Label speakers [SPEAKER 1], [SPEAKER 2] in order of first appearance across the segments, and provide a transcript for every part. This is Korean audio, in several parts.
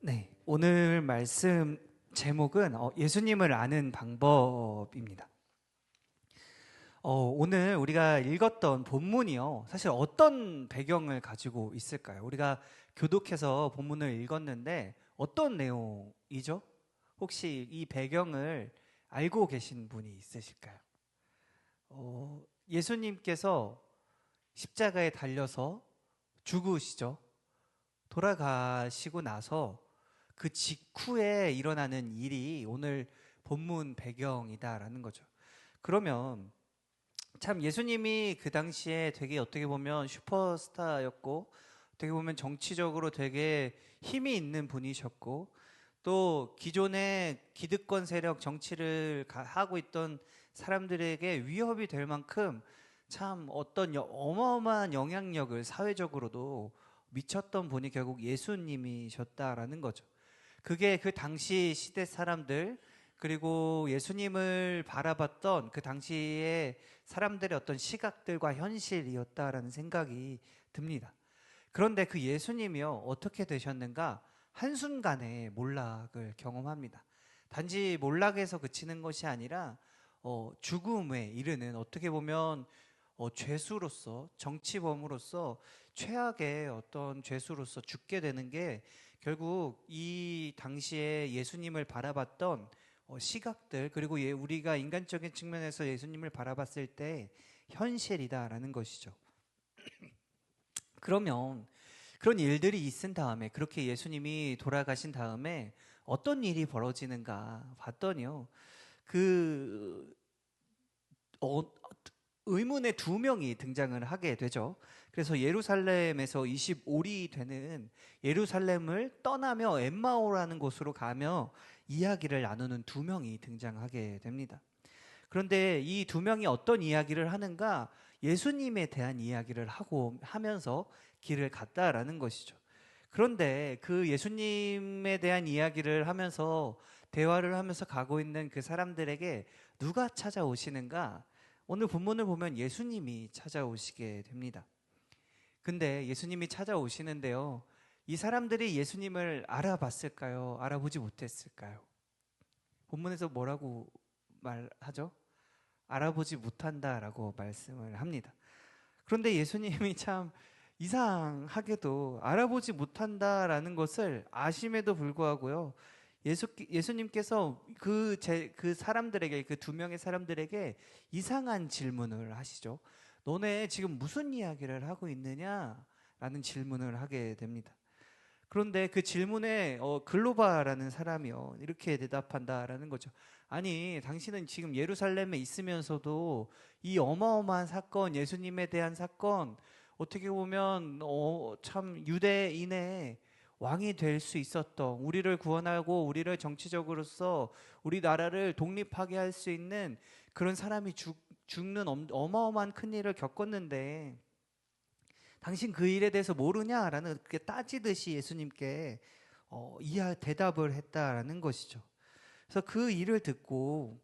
[SPEAKER 1] 네, 오늘 말씀 제목은 예수님을 아는 방법입니다. 오늘 우리가 읽었던 본문이요. 사실 어떤 배경을 가지고 있을까요? 우리가 교독해서 본문을 읽었는데 어떤 내용이죠? 혹시 이 배경을 알고 계신 분이 있으실까요? 예수님께서 십자가에 달려서 죽으시죠. 돌아가시고 나서 그 직후에 일어나는 일이 오늘 본문 배경이다라는 거죠. 그러면 참 예수님이 그 당시에 되게 어떻게 보면 슈퍼스타였고 어떻게 보면 정치적으로 되게 힘이 있는 분이셨고 또 기존의 기득권 세력 정치를 하고 있던 사람들에게 위협이 될 만큼 참 어떤 어마어마한 영향력을 사회적으로도 미쳤던 분이 결국 예수님이셨다라는 거죠. 그게 그 당시 시대 사람들 그리고 예수님을 바라봤던 그 당시의 사람들의 어떤 시각들과 현실이었다라는 생각이 듭니다. 그런데 그 예수님이요 어떻게 되셨는가? 한순간에 몰락을 경험합니다. 단지 몰락에서 그치는 것이 아니라 죽음에 이르는 어떻게 보면 죄수로서 정치범으로서 최악의 어떤 죄수로서 죽게 되는 게 결국 이 당시에 예수님을 바라봤던 시각들 그리고 우리가 인간적인 측면에서 예수님을 바라봤을 때 현실이다라는 것이죠. 그러면 그런 일들이 있은 다음에 그렇게 예수님이 돌아가신 다음에 어떤 일이 벌어지는가 봤더니요. 그 어, 의문의 두 명이 등장을 하게 되죠. 그래서 예루살렘에서 25리 되는 예루살렘을 떠나며 엠마오라는 곳으로 가며 이야기를 나누는 두 명이 등장하게 됩니다. 그런데 이 두 명이 어떤 이야기를 하는가? 예수님에 대한 이야기를 하면서 길을 갔다라는 것이죠. 그런데 그 예수님에 대한 이야기를 하면서 대화를 하면서 가고 있는 그 사람들에게 누가 찾아오시는가? 오늘 본문을 보면 예수님이 찾아오시게 됩니다. 근데 예수님이 찾아오시는데요. 이 사람들이 예수님을 알아봤을까요? 알아보지 못했을까요? 본문에서 뭐라고 말하죠? 알아보지 못한다라고 말씀을 합니다. 그런데 예수님이 참 이상하게도 알아보지 못한다라는 것을 아심에도 불구하고요. 예수님께서 그 사람들에게, 그 두 명의 사람들에게 이상한 질문을 하시죠. 너네 지금 무슨 이야기를 하고 있느냐? 라는 질문을 하게 됩니다. 그런데 그 질문에 글로바라는 사람이요 이렇게 대답한다라는 거죠. 아니 당신은 지금 예루살렘에 있으면서도 이 어마어마한 사건 예수님에 대한 사건 어떻게 보면 참 유대인의 왕이 될 수 있었던 우리를 구원하고 우리를 정치적으로서 우리 나라를 독립하게 할 수 있는 그런 사람이 죽는 어마어마한 큰 일을 겪었는데 당신 그 일에 대해서 모르냐라는 그렇게 따지듯이 예수님께 대답을 했다라는 것이죠. 그래서 그 일을 듣고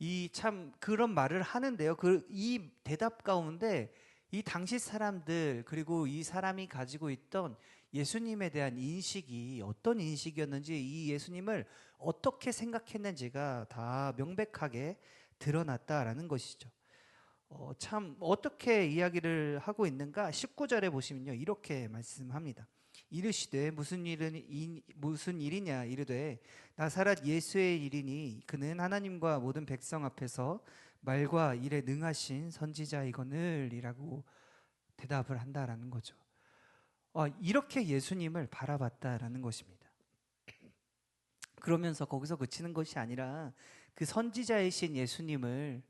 [SPEAKER 1] 이 참 그런 말을 하는데요. 이 대답 가운데 이 당시 사람들 그리고 이 사람이 가지고 있던 예수님에 대한 인식이 어떤 인식이었는지 이 예수님을 어떻게 생각했는지가 다 명백하게 드러났다라는 것이죠. 참 어떻게 이야기를 하고 있는가 19절에 보시면요 이렇게 말씀합니다. 이르시되 무슨 일이냐 이르되 나사렛 예수의 일이니 그는 하나님과 모든 백성 앞에서 말과 일에 능하신 선지자이거늘이라고 대답을 한다라는 거죠. 이렇게 예수님을 바라봤다라는 것입니다. 그러면서 거기서 그치는 것이 아니라 그 선지자이신 예수님을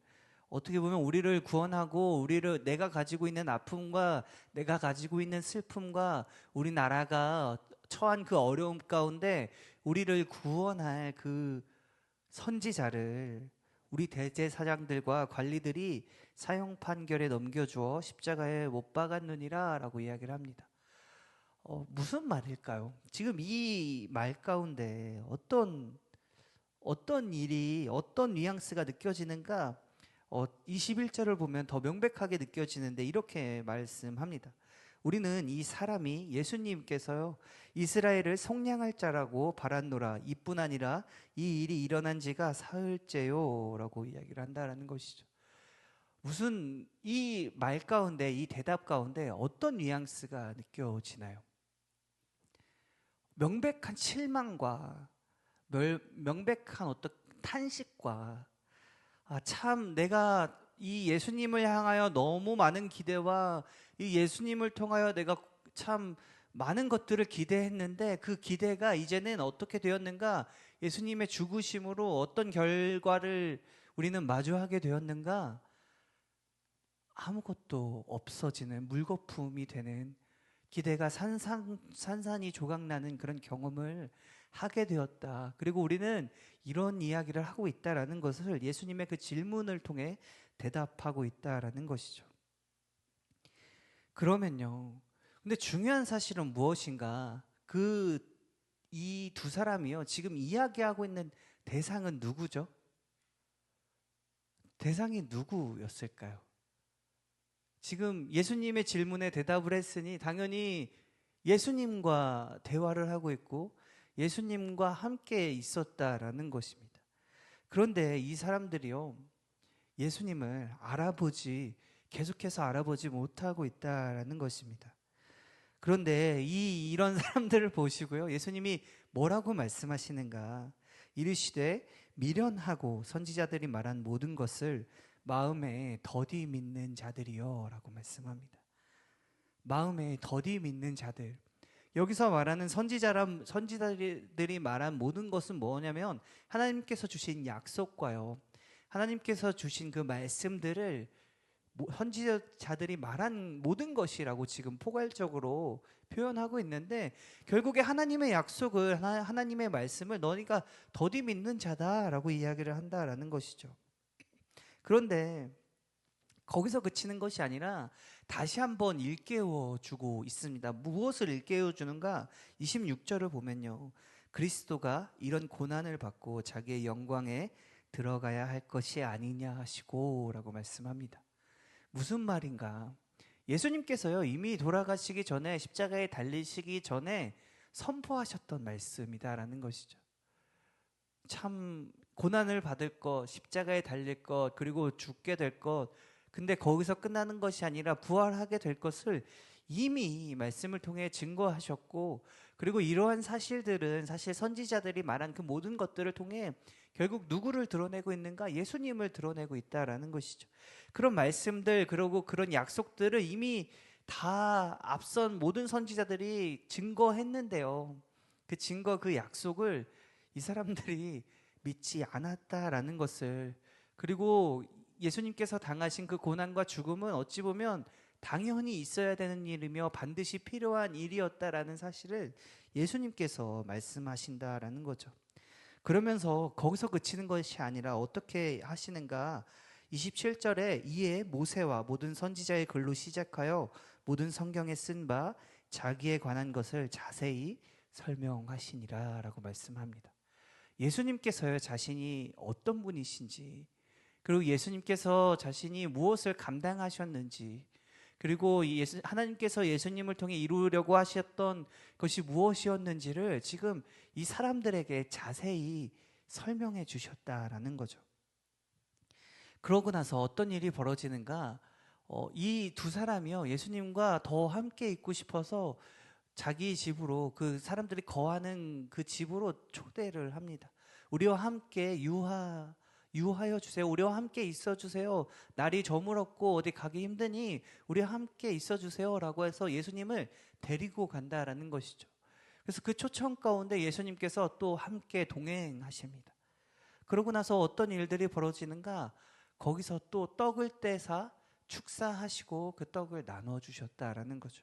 [SPEAKER 1] 어떻게 보면 우리를 구원하고 내가 가지고 있는 아픔과 내가 가지고 있는 슬픔과 우리나라가 처한 그 어려움 가운데 우리를 구원할 그 선지자를 우리 대제사장들과 관리들이 사형 판결에 넘겨주어 십자가에 못 박았느니라 라고 이야기를 합니다. 무슨 말일까요? 지금 이 말 가운데 어떤 일이 어떤 뉘앙스가 느껴지는가? 21절을 보면 더 명백하게 느껴지는데 이렇게 말씀합니다. 우리는 이 사람이 예수님께서요 이스라엘을 속량할 자라고 바랐노라. 이뿐 아니라 이 일이 일어난 지가 사흘째요 라고 이야기를 한다라는 것이죠. 무슨 이 말 가운데, 이 대답 가운데 어떤 뉘앙스가 느껴지나요? 명백한 실망과 명백한 어떤 탄식과 참 내가 이 예수님을 향하여 너무 많은 기대와 이 예수님을 통하여 내가 참 많은 것들을 기대했는데 그 기대가 이제는 어떻게 되었는가? 예수님의 죽으심으로 어떤 결과를 우리는 마주하게 되었는가? 아무것도 없어지는 물거품이 되는 기대가 산산이 조각나는 그런 경험을 하게 되었다. 그리고 우리는 이런 이야기를 하고 있다라는 것을 예수님의 그 질문을 통해 대답하고 있다라는 것이죠. 그러면요. 근데 중요한 사실은 무엇인가? 이 두 사람이요. 지금 이야기하고 있는 대상은 누구죠? 대상이 누구였을까요? 지금 예수님의 질문에 대답을 했으니 당연히 예수님과 대화를 하고 있고 예수님과 함께 있었다라는 것입니다. 그런데 이 사람들이요, 예수님을 계속해서 알아보지 못하고 있다라는 것입니다. 그런데 이런 사람들을 보시고요, 예수님이 뭐라고 말씀하시는가? 이르시되 미련하고 선지자들이 말한 모든 것을 마음에 더디 믿는 자들이요 라고 말씀합니다. 마음에 더디 믿는 자들. 여기서 말하는 선지자들이 말한 모든 것은 뭐냐면 하나님께서 주신 약속과요, 하나님께서 주신 그 말씀들을 선지자들이 말한 모든 것이라고 지금 포괄적으로 표현하고 있는데, 결국에 하나님의 약속을, 하나님의 말씀을 너희가 더디 믿는 자다라고 이야기를 한다라는 것이죠. 그런데 거기서 그치는 것이 아니라 다시 한번 일깨워 주고 있습니다. 무엇을 일깨워 주는가? 26절을 보면요, 그리스도가 이런 고난을 받고 자기의 영광에 들어가야 할 것이 아니냐 하시고 라고 말씀합니다. 무슨 말인가? 예수님께서요 이미 돌아가시기 전에, 십자가에 달리시기 전에 선포하셨던 말씀이다라는 것이죠. 참 고난을 받을 것, 십자가에 달릴 것, 그리고 죽게 될 것, 근데 거기서 끝나는 것이 아니라 부활하게 될 것을 이미 말씀을 통해 증거하셨고, 그리고 이러한 사실들은 사실 선지자들이 말한 그 모든 것들을 통해 결국 누구를 드러내고 있는가? 예수님을 드러내고 있다라는 것이죠. 그런 말씀들, 그리고 그런 약속들을 이미 다 앞선 모든 선지자들이 증거했는데요, 그 증거, 그 약속을 이 사람들이 믿지 않았다라는 것을, 그리고 예수님께서 당하신 그 고난과 죽음은 어찌 보면 당연히 있어야 되는 일이며 반드시 필요한 일이었다라는 사실을 예수님께서 말씀하신다라는 거죠. 그러면서 거기서 그치는 것이 아니라 어떻게 하시는가? 27절에 이에 모세와 모든 선지자의 글로 시작하여 모든 성경에 쓴 바 자기에 관한 것을 자세히 설명하시니라 라고 말씀합니다. 예수님께서요 자신이 어떤 분이신지, 그리고 예수님께서 자신이 무엇을 감당하셨는지, 그리고 하나님께서 예수님을 통해 이루려고 하셨던 것이 무엇이었는지를 지금 이 사람들에게 자세히 설명해 주셨다라는 거죠. 그러고 나서 어떤 일이 벌어지는가? 이 두 사람이요 예수님과 더 함께 있고 싶어서 자기 집으로, 그 사람들이 거하는 그 집으로 초대를 합니다. 우리와 함께 유하여 주세요. 우리와 함께 있어 주세요. 날이 저물었고 어디 가기 힘드니 우리와 함께 있어 주세요 라고 해서 예수님을 데리고 간다라는 것이죠. 그래서 그 초청 가운데 예수님께서 또 함께 동행하십니다. 그러고 나서 어떤 일들이 벌어지는가? 거기서 또 떡을 떼사 축사하시고 그 떡을 나눠 주셨다라는 거죠.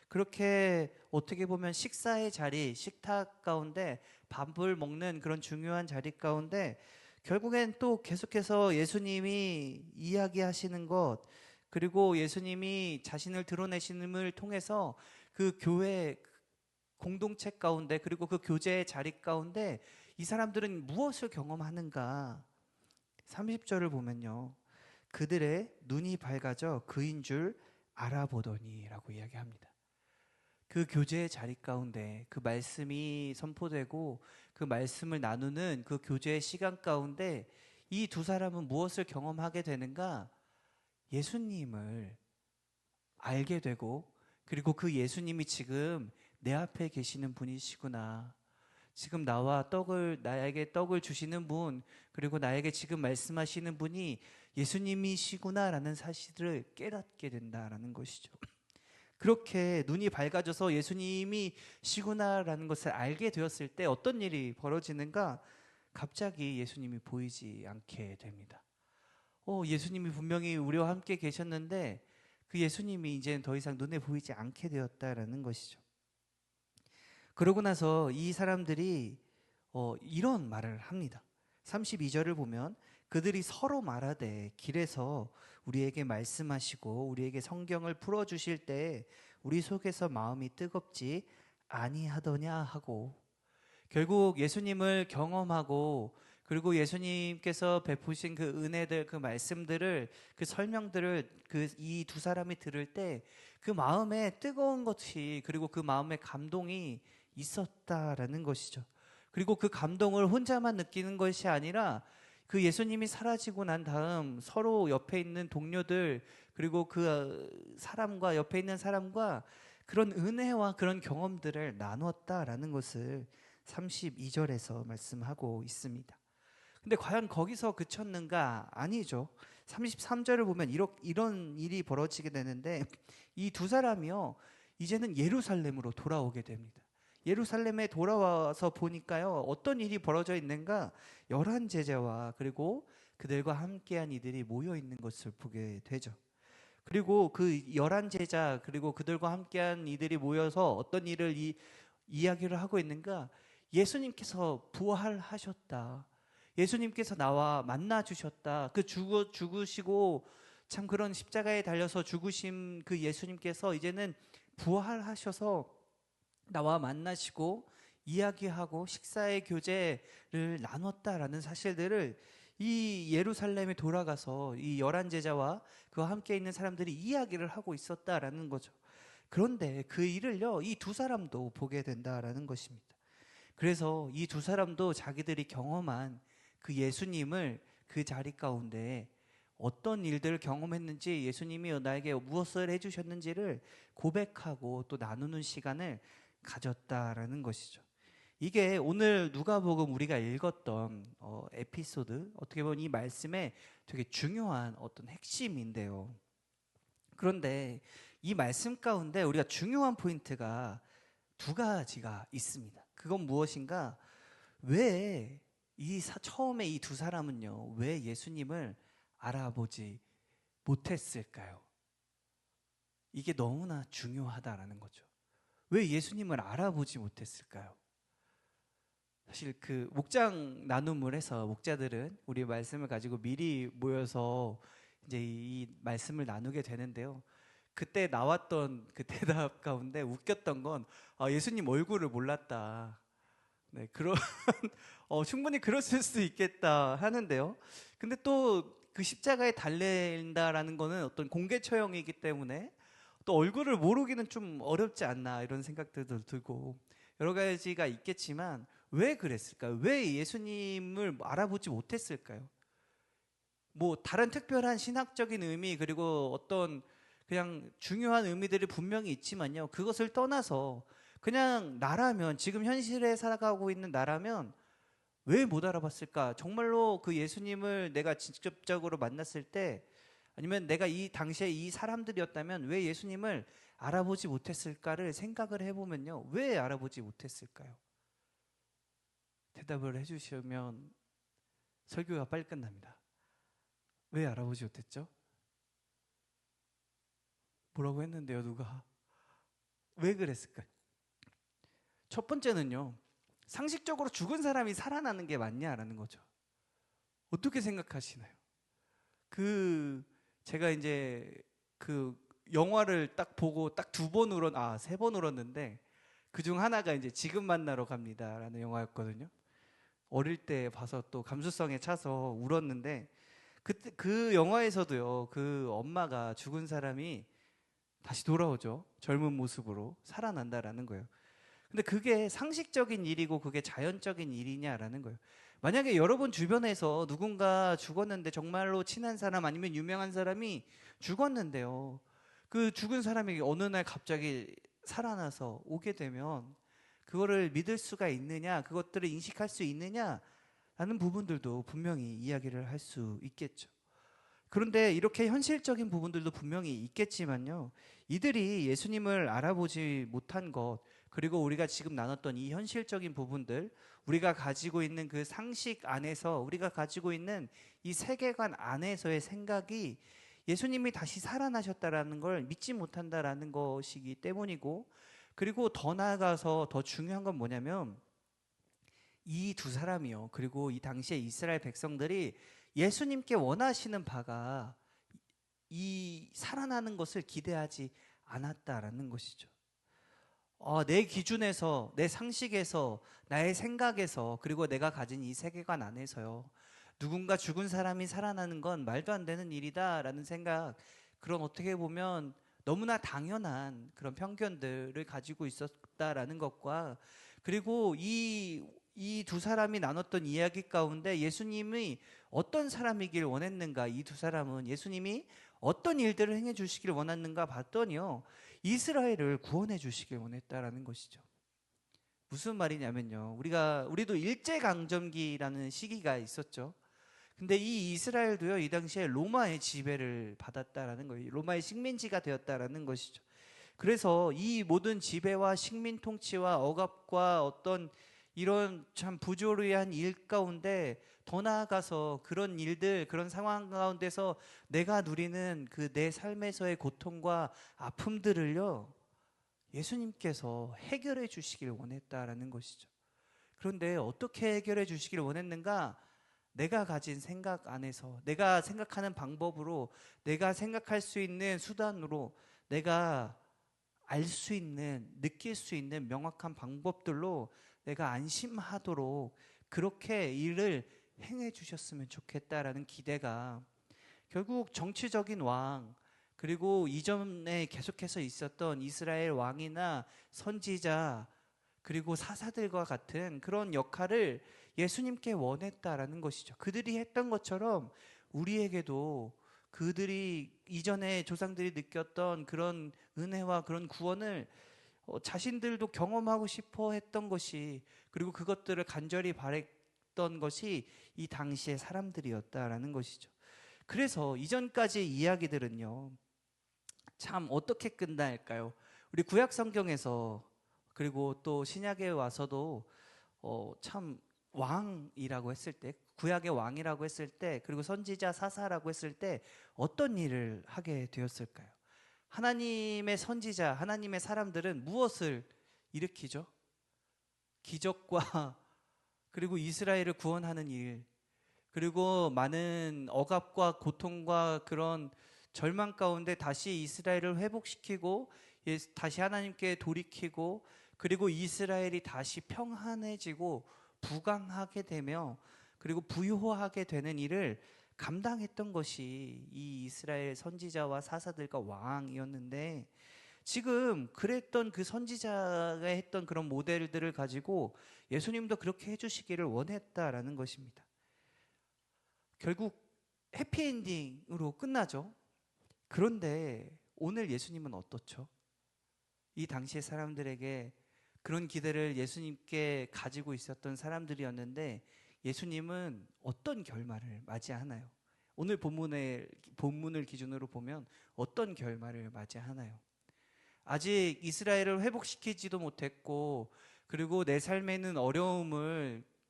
[SPEAKER 1] 그렇게 어떻게 보면 식사의 자리, 식탁 가운데 밥을 먹는 그런 중요한 자리 가운데 결국엔 또 계속해서 예수님이 이야기하시는 것, 그리고 예수님이 자신을 드러내심을 통해서 그 교회 공동체 가운데, 그리고 그 교제의 자리 가운데 이 사람들은 무엇을 경험하는가? 30절을 보면요, 그들의 눈이 밝아져 그인 줄 알아보더니 라고 이야기합니다. 그 교제의 자리 가운데 그 말씀이 선포되고 그 말씀을 나누는 그 교제의 시간 가운데 이 두 사람은 무엇을 경험하게 되는가? 예수님을 알게 되고, 그리고 그 예수님이 지금 내 앞에 계시는 분이시구나. 지금 나에게 떡을 주시는 분, 그리고 나에게 지금 말씀하시는 분이 예수님이시구나라는 사실을 깨닫게 된다라는 것이죠. 그렇게 눈이 밝아져서 예수님이시구나라는 것을 알게 되었을 때 어떤 일이 벌어지는가? 갑자기 예수님이 보이지 않게 됩니다. 예수님이 분명히 우리와 함께 계셨는데 그 예수님이 이제는 더 이상 눈에 보이지 않게 되었다라는 것이죠. 그러고 나서 이 사람들이 이런 말을 합니다. 32절을 보면 그들이 서로 말하되 길에서 우리에게 말씀하시고 우리에게 성경을 풀어주실 때 우리 속에서 마음이 뜨겁지 아니하더냐 하고, 결국 예수님을 경험하고 그리고 예수님께서 베푸신 그 은혜들, 그 말씀들을, 그 설명들을 이 두 사람이 들을 때 그 마음에 뜨거운 것이, 그리고 그 마음에 감동이 있었다라는 것이죠. 그리고 그 감동을 혼자만 느끼는 것이 아니라 그 예수님이 사라지고 난 다음 서로 옆에 있는 동료들, 그리고 그 사람과 옆에 있는 사람과 그런 은혜와 그런 경험들을 나누었다라는 것을 32절에서 말씀하고 있습니다. 근데 과연 거기서 그쳤는가? 아니죠. 33절을 보면 이런 일이 벌어지게 되는데 이 두 사람이요, 이제는 예루살렘으로 돌아오게 됩니다. 예루살렘에 돌아와서 보니까요, 어떤 일이 벌어져 있는가? 11 제자와 그리고 그들과 함께한 이들이 모여 있는 것을 보게 되죠. 그리고 그 11 제자 그리고 그들과 함께한 이들이 모여서 어떤 일을 이야기를 하고 있는가? 예수님께서 부활하셨다. 예수님께서 나와 만나 주셨다. 그 죽으시고 참 그런 십자가에 달려서 죽으신 그 예수님께서 이제는 부활하셔서 나와 만나시고 이야기하고 식사의 교제를 나눴다라는 사실들을 이 예루살렘에 돌아가서 이 11 제자와 그와 함께 있는 사람들이 이야기를 하고 있었다라는 거죠. 그런데 그 일을요, 이 두 사람도 보게 된다라는 것입니다. 그래서 이 두 사람도 자기들이 경험한 그 예수님을 그 자리 가운데 어떤 일들을 경험했는지, 예수님이 나에게 무엇을 해주셨는지를 고백하고 또 나누는 시간을 가졌다라는 것이죠. 이게 오늘 누가복음 우리가 읽었던 에피소드, 어떻게 보면 이 말씀의 되게 중요한 어떤 핵심인데요. 그런데 이 말씀 가운데 우리가 중요한 포인트가 두 가지가 있습니다. 그건 무엇인가? 왜 처음에 이 두 사람은요, 왜 예수님을 알아보지 못했을까요? 이게 너무나 중요하다라는 거죠. 왜 예수님을 알아보지 못했을까요? 사실 그 목장 나눔을 해서 목자들은 우리 말씀을 가지고 미리 모여서 이제 이 말씀을 나누게 되는데요. 그때 나왔던 그 대답 가운데 웃겼던 건 예수님 얼굴을 몰랐다. 네, 충분히 그랬을 수도 있겠다 하는데요. 근데 또 그 십자가에 달린다라는 거는 어떤 공개 처형이기 때문에 또 얼굴을 모르기는 좀 어렵지 않나, 이런 생각들도 들고 여러 가지가 있겠지만 왜 그랬을까요? 왜 예수님을 알아보지 못했을까요? 뭐 다른 특별한 신학적인 의미, 그리고 어떤 그냥 중요한 의미들이 분명히 있지만요, 그것을 떠나서 그냥 나라면, 지금 현실에 살아가고 있는 나라면 왜 못 알아봤을까? 정말로 그 예수님을 내가 직접적으로 만났을 때, 아니면 내가 이 당시에 이 사람들이었다면 왜 예수님을 알아보지 못했을까를 생각을 해보면요, 왜 알아보지 못했을까요? 대답을 해주시면 설교가 빨리 끝납니다. 왜 알아보지 못했죠? 뭐라고 했는데요, 누가? 왜 그랬을까요? 첫 번째는요, 상식적으로 죽은 사람이 살아나는 게 맞냐라는 거죠. 어떻게 생각하시나요? 제가 이제 그 영화를 딱 보고 딱 세 번 울었는데, 그중 하나가 이제 지금 만나러 갑니다라는 영화였거든요. 어릴 때 봐서 또 감수성에 차서 울었는데, 그때 그 영화에서도요, 그 엄마가, 죽은 사람이 다시 돌아오죠. 젊은 모습으로 살아난다라는 거예요. 근데 그게 상식적인 일이고 그게 자연적인 일이냐라는 거예요. 만약에 여러분 주변에서 누군가 죽었는데, 정말로 친한 사람 아니면 유명한 사람이 죽었는데요, 그 죽은 사람이 어느 날 갑자기 살아나서 오게 되면 그거를 믿을 수가 있느냐, 그것들을 인식할 수 있느냐 라는 부분들도 분명히 이야기를 할 수 있겠죠. 그런데 이렇게 현실적인 부분들도 분명히 있겠지만요, 이들이 예수님을 알아보지 못한 것, 그리고 우리가 지금 나눴던 이 현실적인 부분들, 우리가 가지고 있는 그 상식 안에서, 우리가 가지고 있는 이 세계관 안에서의 생각이 예수님이 다시 살아나셨다라는 걸 믿지 못한다라는 것이기 때문이고, 그리고 더 나아가서 더 중요한 건 뭐냐면, 이 두 사람이요, 그리고 이 당시에 이스라엘 백성들이 예수님께 원하시는 바가 이 살아나는 것을 기대하지 않았다라는 것이죠. 내 기준에서, 내 상식에서, 나의 생각에서, 그리고 내가 가진 이 세계관 안에서요, 누군가 죽은 사람이 살아나는 건 말도 안 되는 일이다라는 생각, 그런 어떻게 보면 너무나 당연한 그런 편견들을 가지고 있었다라는 것과, 그리고 이 두 사람이 나눴던 이야기 가운데 예수님이 어떤 사람이길 원했는가, 이 두 사람은 예수님이 어떤 일들을 행해 주시길 원했는가 봤더니요, 이스라엘을 구원해 주시길 원했다라는 것이죠. 무슨 말이냐면요, 우리도 일제강점기라는 시기가 있었죠. 근데 이 이스라엘도요, 이 당시에 로마의 지배를 받았다라는 거예요. 로마의 식민지가 되었다라는 것이죠. 그래서 이 모든 지배와 식민 통치와 억압과 어떤 이런 참 부조리한 일 가운데, 더 나아가서 그런 일들, 그런 상황 가운데서 내가 누리는 그 내 삶에서의 고통과 아픔들을요, 예수님께서 해결해 주시길 원했다라는 것이죠. 그런데 어떻게 해결해 주시길 원했는가? 내가 가진 생각 안에서, 내가 생각하는 방법으로, 내가 생각할 수 있는 수단으로, 내가 알 수 있는, 느낄 수 있는 명확한 방법들로 내가 안심하도록 그렇게 일을 행해 주셨으면 좋겠다라는 기대가, 결국 정치적인 왕, 그리고 이전에 계속해서 있었던 이스라엘 왕이나 선지자, 그리고 사사들과 같은 그런 역할을 예수님께 원했다라는 것이죠. 그들이 했던 것처럼 우리에게도 그들이 이전에 조상들이 느꼈던 그런 은혜와 그런 구원을 자신들도 경험하고 싶어 했던 것이, 그리고 그것들을 간절히 바랬던 것이 이 당시의 사람들이었다라는 것이죠. 그래서 이전까지의 이야기들은요, 참 어떻게 끝날까요? 우리 구약 성경에서, 그리고 또 신약에 와서도 참 왕이라고 했을 때, 구약의 왕이라고 했을 때, 그리고 선지자 사사라고 했을 때 어떤 일을 하게 되었을까요? 하나님의 선지자, 하나님의 사람들은 무엇을 일으키죠? 기적과 그리고 이스라엘을 구원하는 일, 그리고 많은 억압과 고통과 그런 절망 가운데 다시 이스라엘을 회복시키고, 다시 하나님께 돌이키고, 그리고 이스라엘이 다시 평안해지고 부강하게 되며, 그리고 부유하게 되는 일을 감당했던 것이 이 이스라엘 선지자와 사사들과 왕이었는데, 지금 그랬던 그 선지자가 했던 그런 모델들을 가지고 예수님도 그렇게 해주시기를 원했다라는 것입니다. 결국 해피엔딩으로 끝나죠. 그런데 오늘 예수님은 어떻죠? 이 당시의 사람들에게 그런 기대를 예수님께 가지고 있었던 사람들이었는데, 예수님은 어떤 결말을 맞이하나요? 오늘 본문을 기준으로 보면 어떤 결말을 맞이하나요? 아직 이스라엘을 회복시키지도 못했고, 그리고 내 삶에는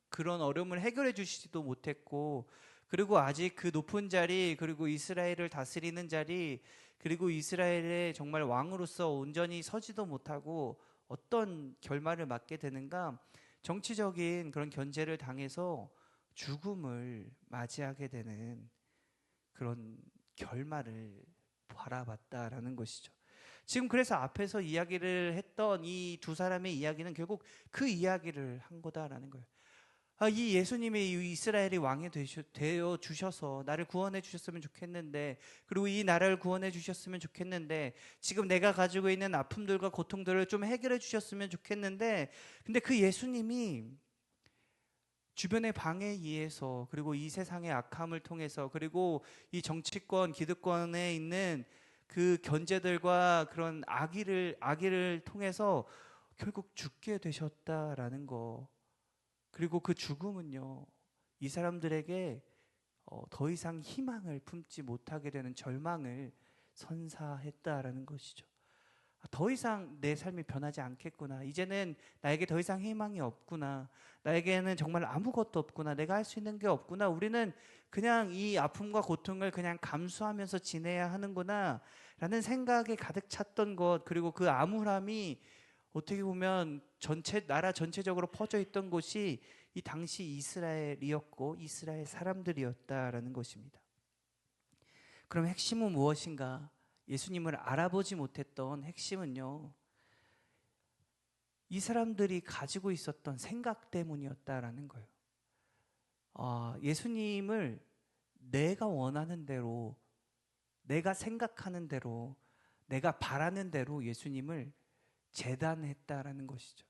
[SPEAKER 1] 그런 어려움을 해결해 주시지도 못했고, 그리고 아직 그 높은 자리, 그리고 이스라엘을 다스리는 자리, 그리고 이스라엘의 정말 왕으로서 온전히 서지도 못하고 어떤 결말을 맞게 되는가? 정치적인 그런 견제를 당해서 죽음을 맞이하게 되는 그런 결말을 바라봤다라는 것이죠. 지금 그래서 앞에서 이야기를 했던 이 두 사람의 이야기는 결국 그 이야기를 한 거다라는 거예요. 이 예수님이 이 이스라엘의 왕이 되어 주셔서 나를 구원해 주셨으면 좋겠는데, 그리고 이 나라를 구원해 주셨으면 좋겠는데, 지금 내가 가지고 있는 아픔들과 고통들을 좀 해결해 주셨으면 좋겠는데, 근데 그 예수님이 주변의 방해에 의해서, 그리고 이 세상의 악함을 통해서, 그리고 이 정치권, 기득권에 있는 그 견제들과 그런 악의를 통해서 결국 죽게 되셨다라는 거. 그리고 그 죽음은요, 이 사람들에게 더 이상 희망을 품지 못하게 되는 절망을 선사했다라는 것이죠. 더 이상 내 삶이 변하지 않겠구나. 이제는 나에게 더 이상 희망이 없구나. 나에게는 정말 아무것도 없구나. 내가 할 수 있는 게 없구나. 우리는 그냥 이 아픔과 고통을 그냥 감수하면서 지내야 하는구나. 라는 생각에 가득 찼던 것, 그리고 그 암울함이 어떻게 보면 나라 전체적으로 퍼져 있던 곳이 이 당시 이스라엘이었고 이스라엘 사람들이었다라는 것입니다. 그럼 핵심은 무엇인가? 예수님을 알아보지 못했던 핵심은요, 이 사람들이 가지고 있었던 생각 때문이었다라는 거예요. 예수님을 내가 원하는 대로, 내가 생각하는 대로, 내가 바라는 대로 예수님을 재단했다라는 것이죠.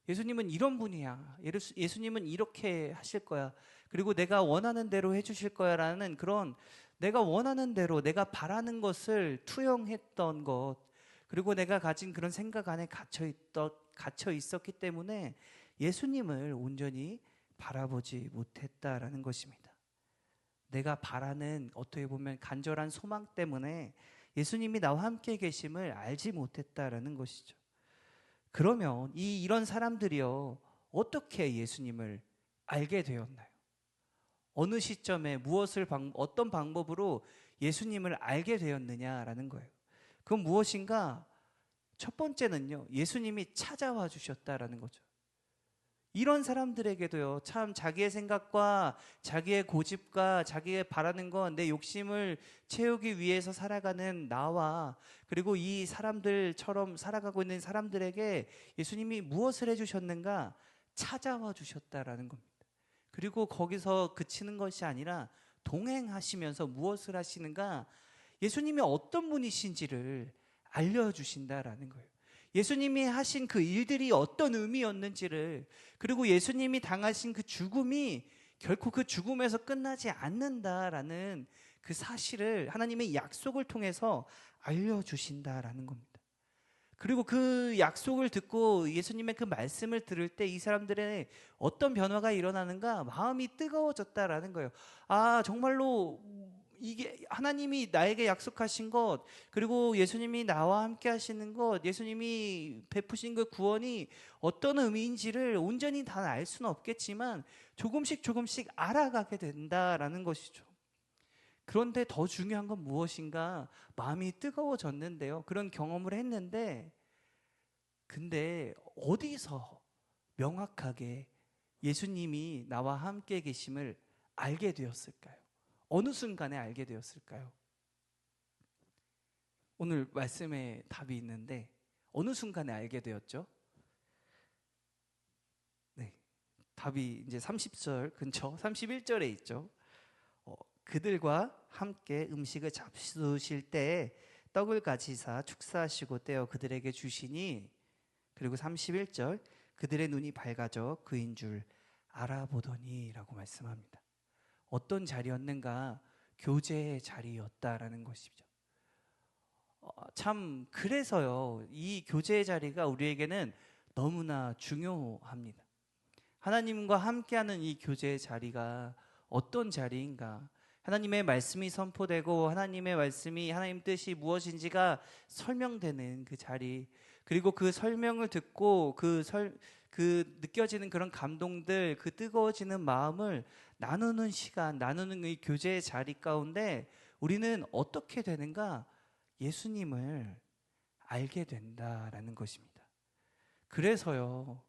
[SPEAKER 1] 예수님은 이런 분이야. 예수님은 이렇게 하실 거야. 그리고 내가 원하는 대로 해주실 거야 라는 그런, 내가 원하는 대로 내가 바라는 것을 투영했던 것, 그리고 내가 가진 그런 생각 안에 갇혀 있었기 때문에 예수님을 온전히 바라보지 못했다라는 것입니다. 내가 바라는, 어떻게 보면 간절한 소망 때문에 예수님이 나와 함께 계심을 알지 못했다라는 것이죠. 그러면 이런 사람들이요, 어떻게 예수님을 알게 되었나요? 어느 시점에 어떤 방법으로 예수님을 알게 되었느냐라는 거예요. 그건 무엇인가? 첫 번째는요, 예수님이 찾아와 주셨다라는 거죠. 이런 사람들에게도요, 참 자기의 생각과 자기의 고집과 자기의 바라는 건 내 욕심을 채우기 위해서 살아가는 나와, 그리고 이 사람들처럼 살아가고 있는 사람들에게 예수님이 무엇을 해주셨는가? 찾아와 주셨다라는 겁니다. 그리고 거기서 그치는 것이 아니라 동행하시면서 무엇을 하시는가? 예수님이 어떤 분이신지를 알려주신다라는 거예요. 예수님이 하신 그 일들이 어떤 의미였는지를, 그리고 예수님이 당하신 그 죽음이 결코 그 죽음에서 끝나지 않는다라는 그 사실을 하나님의 약속을 통해서 알려주신다라는 겁니다. 그리고 그 약속을 듣고 예수님의 그 말씀을 들을 때 이 사람들의 어떤 변화가 일어나는가? 마음이 뜨거워졌다라는 거예요. 정말로 이게 하나님이 나에게 약속하신 것, 그리고 예수님이 나와 함께 하시는 것, 예수님이 베푸신 그 구원이 어떤 의미인지를 온전히 다 알 수는 없겠지만 조금씩 알아가게 된다라는 것이죠. 그런데 더 중요한 건 무엇인가? 마음이 뜨거워졌는데요, 그런 경험을 했는데, 근데 어디서 명확하게 예수님이 나와 함께 계심을 알게 되었을까요? 어느 순간에 알게 되었을까요? 오늘 말씀에 답이 있는데 어느 순간에 알게 되었죠? 네, 답이 이제 30절 근처 31절에 있죠. 그들과 함께 음식을 잡수실 때에 떡을 가지사 축사하시고 떼어 그들에게 주시니, 그리고 31절, 그들의 눈이 밝아져 그인 줄 알아보더니 라고 말씀합니다. 어떤 자리였는가? 교제의 자리였다라는 것이죠. 참 그래서요, 이 교제의 자리가 우리에게는 너무나 중요합니다. 하나님과 함께하는 이 교제의 자리가 어떤 자리인가? 하나님의 말씀이 선포되고 하나님의 말씀이, 하나님 뜻이 무엇인지가 설명되는 그 자리, 그리고 그 설명을 듣고 그 느껴지는 그런 감동들, 그 뜨거워지는 마음을 나누는 시간, 나누는 이 교제의 자리 가운데 우리는 어떻게 되는가? 예수님을 알게 된다라는 것입니다. 그래서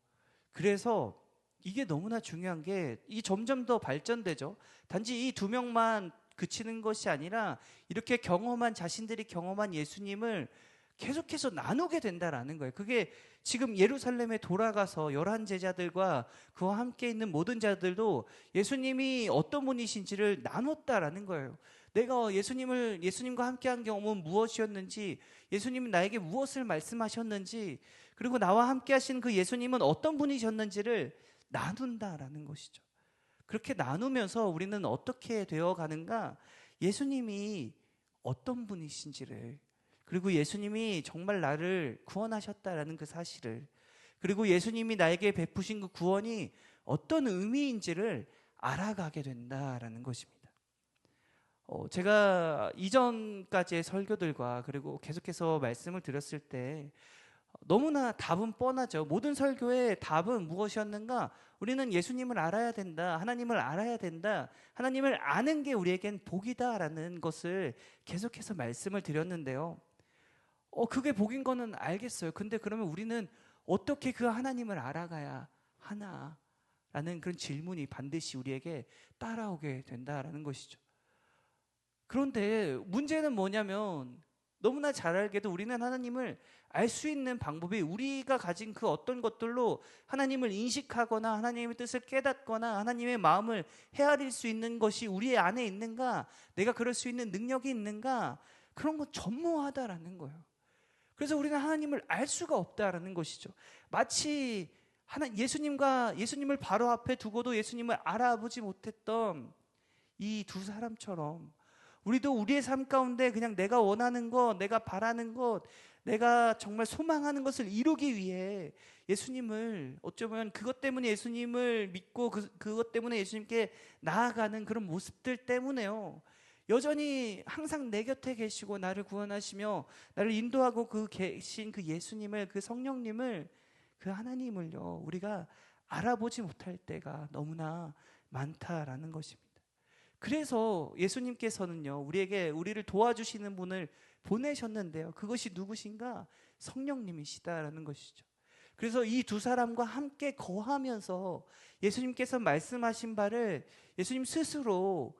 [SPEAKER 1] 이게 너무나 중요한 게, 이 점점 더 발전되죠. 단지 이 두 명만 그치는 것이 아니라 이렇게 자신들이 경험한 예수님을 계속해서 나누게 된다라는 거예요. 그게 지금 예루살렘에 돌아가서 11 제자들과 그와 함께 있는 모든 자들도 예수님이 어떤 분이신지를 나눴다라는 거예요. 내가 예수님과 함께한 경험은 무엇이었는지, 예수님은 나에게 무엇을 말씀하셨는지, 그리고 나와 함께 하신 그 예수님은 어떤 분이셨는지를 나눈다라는 것이죠. 그렇게 나누면서 우리는 어떻게 되어 가는가? 예수님이 어떤 분이신지를, 그리고 예수님이 정말 나를 구원하셨다라는 그 사실을, 그리고 예수님이 나에게 베푸신 그 구원이 어떤 의미인지를 알아가게 된다라는 것입니다. 제가 이전까지의 설교들과 그리고 계속해서 말씀을 드렸을 때 너무나 답은 뻔하죠. 모든 설교의 답은 무엇이었는가? 우리는 예수님을 알아야 된다. 하나님을 알아야 된다. 하나님을 아는 게 우리에겐 복이다라는 것을 계속해서 말씀을 드렸는데요. 그게 복인 거는 알겠어요. 근데 그러면 우리는 어떻게 그 하나님을 알아가야 하나? 라는 그런 질문이 반드시 우리에게 따라오게 된다라는 것이죠. 그런데 문제는 뭐냐면 너무나 잘 알게도 우리는 하나님을 알 수 있는 방법이 우리가 가진 그 어떤 것들로 하나님을 인식하거나 하나님의 뜻을 깨닫거나 하나님의 마음을 헤아릴 수 있는 것이 우리 안에 있는가, 내가 그럴 수 있는 능력이 있는가, 그런 건 전무하다라는 거예요. 그래서 우리는 하나님을 알 수가 없다라는 것이죠. 마치 예수님을 바로 앞에 두고도 예수님을 알아보지 못했던 이 두 사람처럼 우리도 우리의 삶 가운데 그냥 내가 원하는 것, 내가 바라는 것, 내가 정말 소망하는 것을 이루기 위해 예수님을, 어쩌면 그것 때문에 예수님을 믿고 그것 때문에 예수님께 나아가는 그런 모습들 때문에요, 여전히 항상 내 곁에 계시고 나를 구원하시며 나를 인도하고 계신 그 예수님을, 그 성령님을, 그 하나님을요, 우리가 알아보지 못할 때가 너무나 많다라는 것입니다. 그래서 예수님께서는요, 우리를 도와주시는 분을 보내셨는데요, 그것이 누구신가? 성령님이시다라는 것이죠. 그래서 이 두 사람과 함께 거하면서 예수님께서 말씀하신 바를 예수님 스스로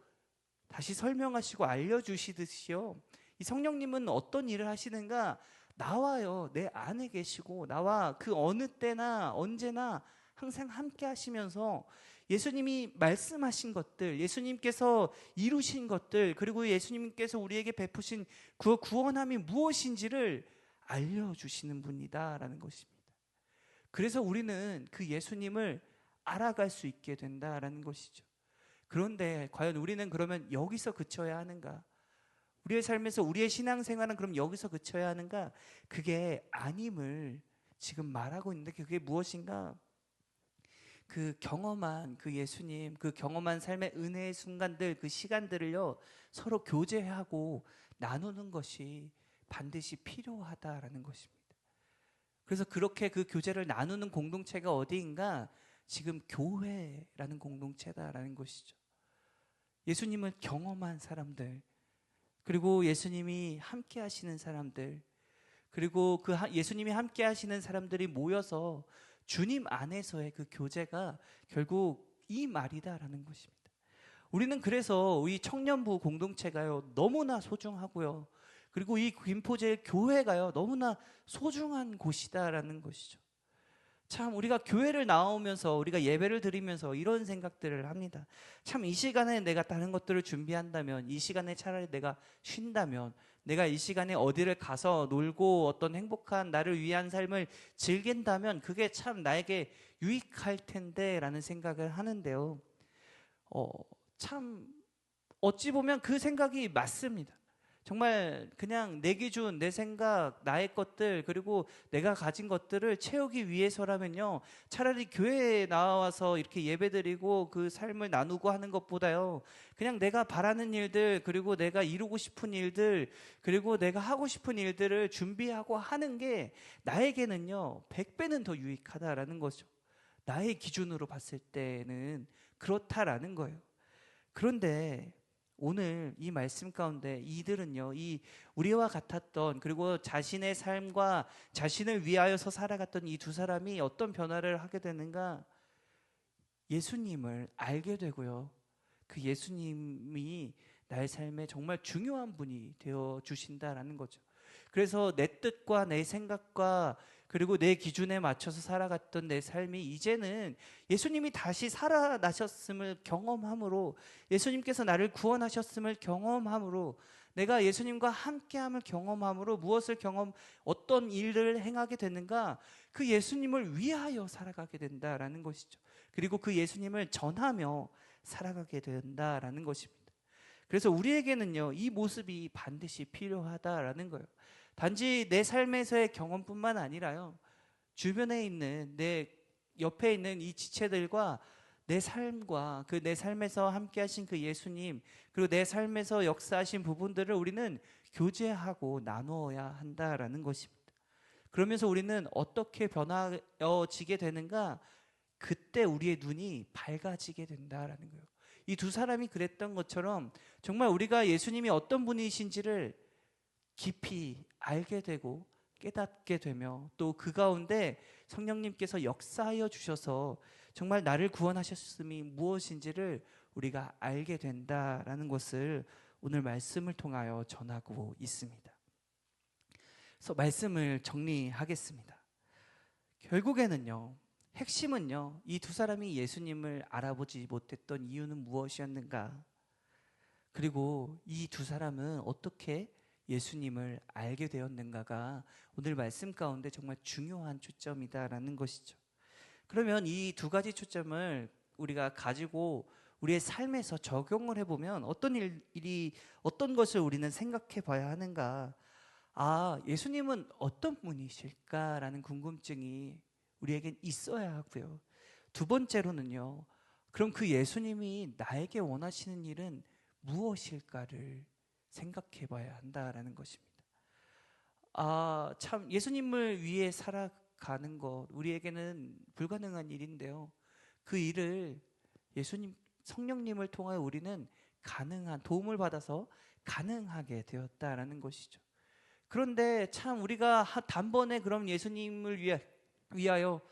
[SPEAKER 1] 다시 설명하시고 알려주시듯이요, 이 성령님은 어떤 일을 하시는가? 나와요, 내 안에 계시고 나와 그 어느 때나 언제나 항상 함께 하시면서 예수님이 말씀하신 것들, 예수님께서 이루신 것들, 그리고 예수님께서 우리에게 베푸신 그 구원함이 무엇인지를 알려주시는 분이다라는 것입니다. 그래서 우리는 그 예수님을 알아갈 수 있게 된다라는 것이죠. 그런데 과연 우리는 그러면 여기서 그쳐야 하는가? 우리의 삶에서 우리의 신앙생활은 그럼 여기서 그쳐야 하는가? 그게 아님을 지금 말하고 있는데, 그게 무엇인가? 그 경험한 그 예수님, 그 경험한 삶의 은혜의 순간들, 그 시간들을요, 서로 교제하고 나누는 것이 반드시 필요하다라는 것입니다. 그래서 그렇게 그 교제를 나누는 공동체가 어디인가? 지금 교회라는 공동체다라는 것이죠. 예수님을 경험한 사람들, 그리고 예수님이 함께 하시는 사람들, 그리고 예수님이 함께 하시는 사람들이 모여서 주님 안에서의 그 교제가 결국 이 말이다라는 것입니다. 우리는 그래서 이 청년부 공동체가요, 너무나 소중하고요, 그리고 이 김포제 교회가요, 너무나 소중한 곳이다라는 것이죠. 참 우리가 교회를 나오면서, 우리가 예배를 드리면서 이런 생각들을 합니다. 참 이 시간에 내가 다른 것들을 준비한다면, 이 시간에 차라리 내가 쉰다면, 내가 이 시간에 어디를 가서 놀고 어떤 행복한 나를 위한 삶을 즐긴다면 그게 참 나에게 유익할 텐데 라는 생각을 하는데요, 참 어찌 보면 그 생각이 맞습니다. 정말 그냥 내 기준, 내 생각, 나의 것들, 그리고 내가 가진 것들을 채우기 위해서라면요, 차라리 교회에 나와서 이렇게 예배드리고 그 삶을 나누고 하는 것보다요, 그냥 내가 바라는 일들, 그리고 내가 이루고 싶은 일들, 그리고 내가 하고 싶은 일들을 준비하고 하는 게 나에게는요 100배는 더 유익하다라는 거죠. 나의 기준으로 봤을 때는 그렇다라는 거예요. 그런데 오늘 이 말씀 가운데 이들은요, 이 우리와 같았던, 그리고 자신의 삶과 자신을 위하여서 살아갔던 이 두 사람이 어떤 변화를 하게 되는가? 예수님을 알게 되고요, 그 예수님이 나의 삶에 정말 중요한 분이 되어 주신다라는 거죠. 그래서 내 뜻과 내 생각과 그리고 내 기준에 맞춰서 살아갔던 내 삶이 이제는 예수님이 다시 살아나셨음을 경험함으로, 예수님께서 나를 구원하셨음을 경험함으로, 내가 예수님과 함께함을 경험함으로 어떤 일을 행하게 되는가? 그 예수님을 위하여 살아가게 된다라는 것이죠. 그리고 그 예수님을 전하며 살아가게 된다라는 것입니다. 그래서 우리에게는요, 이 모습이 반드시 필요하다라는 거예요. 단지 내 삶에서의 경험뿐만 아니라요, 주변에 있는 내 옆에 있는 이 지체들과 내 삶과 그 내 삶에서 함께 하신 그 예수님, 그리고 내 삶에서 역사하신 부분들을 우리는 교제하고 나누어야 한다라는 것입니다. 그러면서 우리는 어떻게 변화지게 되는가? 그때 우리의 눈이 밝아지게 된다라는 거예요. 이 두 사람이 그랬던 것처럼 정말 우리가 예수님이 어떤 분이신지를 깊이 알게 되고 깨닫게 되며, 또 그 가운데 성령님께서 역사하여 주셔서 정말 나를 구원하셨음이 무엇인지를 우리가 알게 된다라는 것을 오늘 말씀을 통하여 전하고 있습니다. 그래서 말씀을 정리하겠습니다. 결국에는요, 핵심은요, 이 두 사람이 예수님을 알아보지 못했던 이유는 무엇이었는가? 그리고 이 두 사람은 어떻게 예수님을 알게 되었는가가 오늘 말씀 가운데 정말 중요한 초점이다라는 것이죠. 그러면 이 두 가지 초점을 우리가 가지고 우리의 삶에서 적용을 해보면 어떤 것을 우리는 생각해 봐야 하는가? 예수님은 어떤 분이실까라는 궁금증이 우리에겐 있어야 하고요. 두 번째로는요, 그럼 그 예수님이 나에게 원하시는 일은 무엇일까를 생각해 봐야 한다라는 것입니다. 참 예수님을 위해 살아가는 것, 우리에게는 불가능한 일인데요. 그 일을 성령님을 통하여 우리는 도움을 받아서 가능하게 되었다라는 것이죠. 그런데 참 우리가 단번에 그럼 예수님을 위하여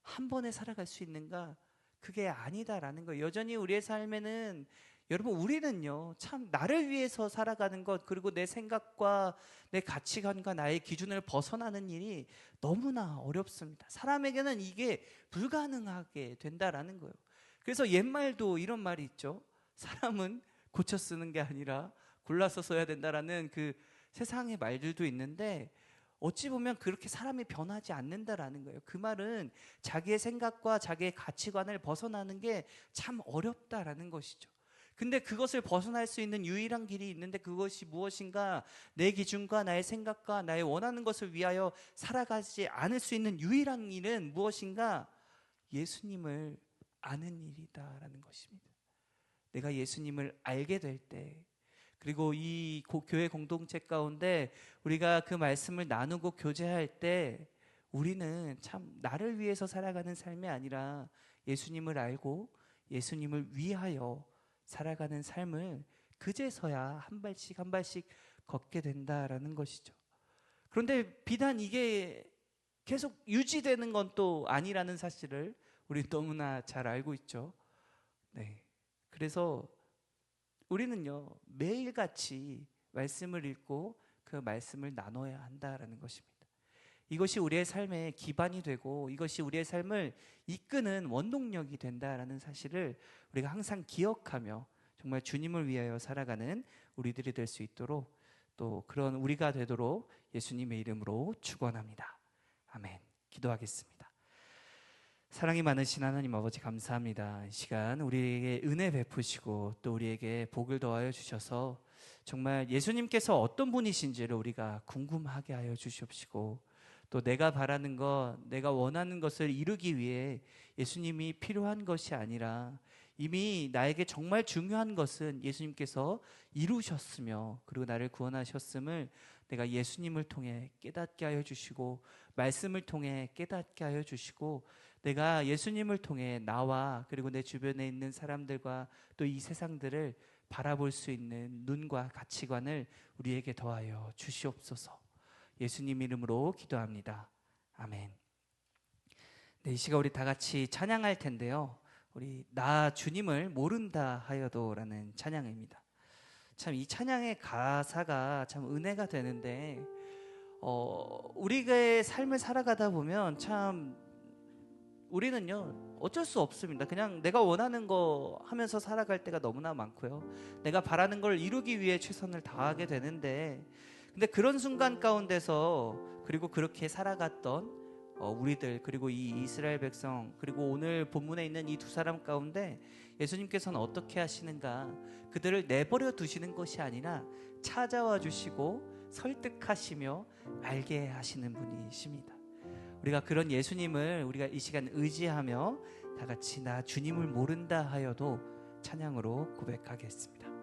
[SPEAKER 1] 한 번에 살아갈 수 있는가? 그게 아니다라는 거예요. 여전히 우리의 삶에는, 여러분, 우리는요, 참 나를 위해서 살아가는 것, 그리고 내 생각과 내 가치관과 나의 기준을 벗어나는 일이 너무나 어렵습니다. 사람에게는 이게 불가능하게 된다라는 거예요. 그래서 옛말도 이런 말이 있죠. 사람은 고쳐 쓰는 게 아니라 골라서 써야 된다라는 그 세상의 말들도 있는데, 어찌 보면 그렇게 사람이 변하지 않는다라는 거예요. 그 말은 자기의 생각과 자기의 가치관을 벗어나는 게 참 어렵다라는 것이죠. 근데 그것을 벗어날 수 있는 유일한 길이 있는데, 그것이 무엇인가? 내 기준과 나의 생각과 나의 원하는 것을 위하여 살아가지 않을 수 있는 유일한 일은 무엇인가? 예수님을 아는 일이다라는 것입니다. 내가 예수님을 알게 될 때, 그리고 이 교회 공동체 가운데 우리가 그 말씀을 나누고 교제할 때, 우리는 참 나를 위해서 살아가는 삶이 아니라 예수님을 알고 예수님을 위하여 살아가는 삶을 그제서야 한 발씩 한 발씩 걷게 된다라는 것이죠. 그런데 비단 이게 계속 유지되는 건 또 아니라는 사실을 우리 너무나 잘 알고 있죠. 네. 그래서 우리는요, 매일같이 말씀을 읽고 그 말씀을 나눠야 한다라는 것입니다. 이것이 우리의 삶의 기반이 되고 이것이 우리의 삶을 이끄는 원동력이 된다라는 사실을 우리가 항상 기억하며 정말 주님을 위하여 살아가는 우리들이 될 수 있도록, 또 그런 우리가 되도록 예수님의 이름으로 축원합니다. 아멘. 기도하겠습니다. 사랑이 많으신 하나님 아버지, 감사합니다. 이 시간 우리에게 은혜 베푸시고 또 우리에게 복을 더하여 주셔서 정말 예수님께서 어떤 분이신지를 우리가 궁금하게 하여 주시옵시고, 또 내가 바라는 것, 내가 원하는 것을 이루기 위해 예수님이 필요한 것이 아니라 이미 나에게 정말 중요한 것은 예수님께서 이루셨으며, 그리고 나를 구원하셨음을 내가 예수님을 통해 깨닫게 하여 주시고, 말씀을 통해 깨닫게 하여 주시고, 내가 예수님을 통해 나와 그리고 내 주변에 있는 사람들과 또 이 세상들을 바라볼 수 있는 눈과 가치관을 우리에게 더하여 주시옵소서. 예수님 이름으로 기도합니다. 아멘. 네, 이 시간 우리 다 같이 찬양할 텐데요. 우리 나 주님을 모른다 하여도라는 찬양입니다. 참 이 찬양의 가사가 참 은혜가 되는데, 우리의 삶을 살아가다 보면 참 우리는요 어쩔 수 없습니다. 그냥 내가 원하는 거 하면서 살아갈 때가 너무나 많고요. 내가 바라는 걸 이루기 위해 최선을 다하게 되는데, 근데 그런 순간 가운데서 그리고 그렇게 살아갔던 우리들, 그리고 이 이스라엘 백성, 그리고 오늘 본문에 있는 이 두 사람 가운데 예수님께서는 어떻게 하시는가? 그들을 내버려 두시는 것이 아니라 찾아와 주시고 설득하시며 알게 하시는 분이십니다. 우리가 그런 예수님을 우리가 이 시간 의지하며 다 같이 나 주님을 모른다 하여도 찬양으로 고백하겠습니다.